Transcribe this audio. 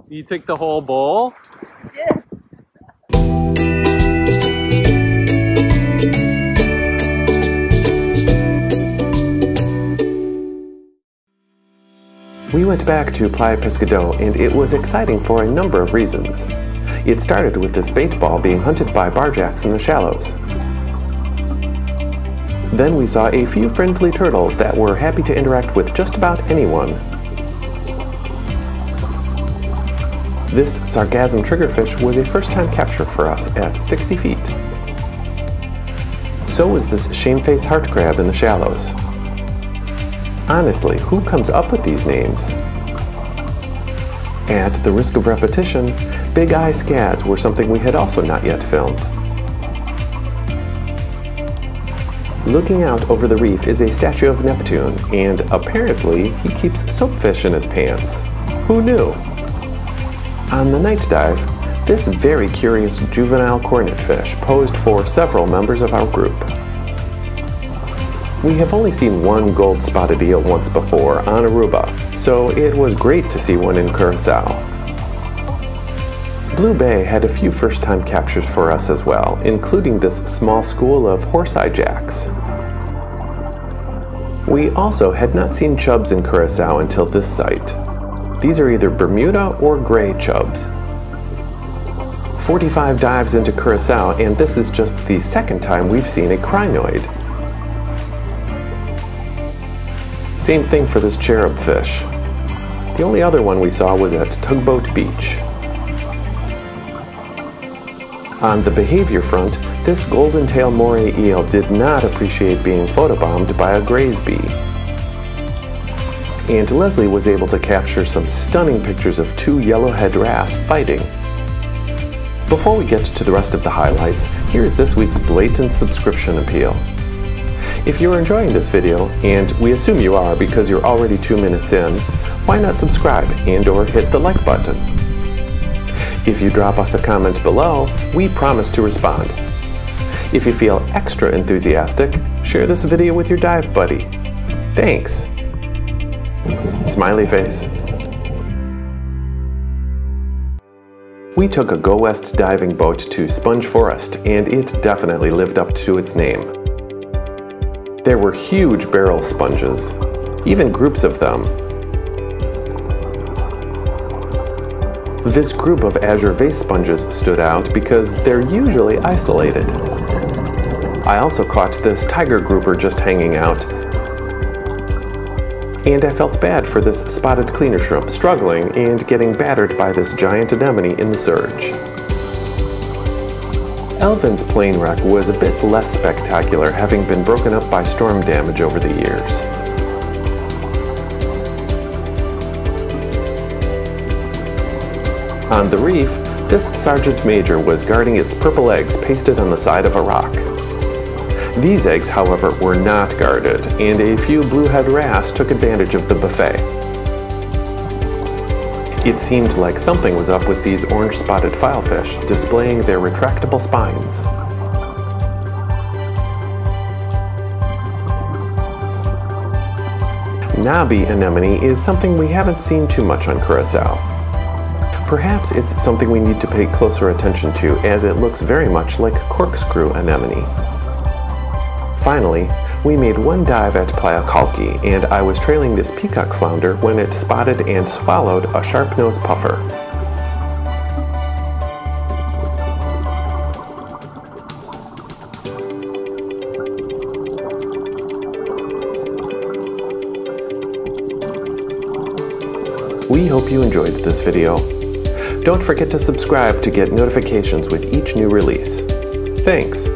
You took the whole bowl? I did. We went back to Playa Pescador, and it was exciting for a number of reasons. It started with this bait ball being hunted by barjacks in the shallows. Then we saw a few friendly turtles that were happy to interact with just about anyone. This sargassum triggerfish was a first-time capture for us at 60 feet. So was this shameface heart crab in the shallows. Honestly, who comes up with these names? At the risk of repetition, big eye scads were something we had also not yet filmed. Looking out over the reef is a statue of Neptune, and apparently he keeps soapfish in his pants. Who knew? On the night dive, this very curious juvenile cornetfish posed for several members of our group. We have only seen one gold-spotted eel once before on Aruba, so it was great to see one in Curacao. Blue Bay had a few first-time captures for us as well, including this small school of horse-eye jacks. We also had not seen chubs in Curacao until this site. These are either Bermuda or gray chubs. 45 dives into Curacao, and this is just the second time we've seen a crinoid. Same thing for this cherub fish. The only other one we saw was at Tugboat Beach. On the behavior front, this golden tail moray eel did not appreciate being photobombed by a Graysby. And Leslie was able to capture some stunning pictures of two yellowhead wrasse fighting. Before we get to the rest of the highlights, here's this week's blatant subscription appeal. If you're enjoying this video, and we assume you are because you're already 2 minutes in, why not subscribe and/or hit the like button? If you drop us a comment below, we promise to respond. If you feel extra enthusiastic, share this video with your dive buddy. Thanks! Smiley face. We took a Go West diving boat to Sponge Forest, and it definitely lived up to its name. There were huge barrel sponges, even groups of them. This group of azure vase sponges stood out because they're usually isolated. I also caught this tiger grouper just hanging out, and I felt bad for this spotted cleaner shrimp struggling and getting battered by this giant anemone in the surge. Elvin's plane wreck was a bit less spectacular, having been broken up by storm damage over the years. On the reef, this Sergeant Major was guarding its purple eggs pasted on the side of a rock. These eggs, however, were not guarded, and a few bluehead wrasse took advantage of the buffet. It seemed like something was up with these orange-spotted filefish, displaying their retractable spines. Knobby anemone is something we haven't seen too much on Curacao. Perhaps it's something we need to pay closer attention to, as it looks very much like corkscrew anemone. Finally, we made one dive at Playa Calqui, and I was trailing this peacock flounder when it spotted and swallowed a sharp-nosed puffer. We hope you enjoyed this video. Don't forget to subscribe to get notifications with each new release. Thanks!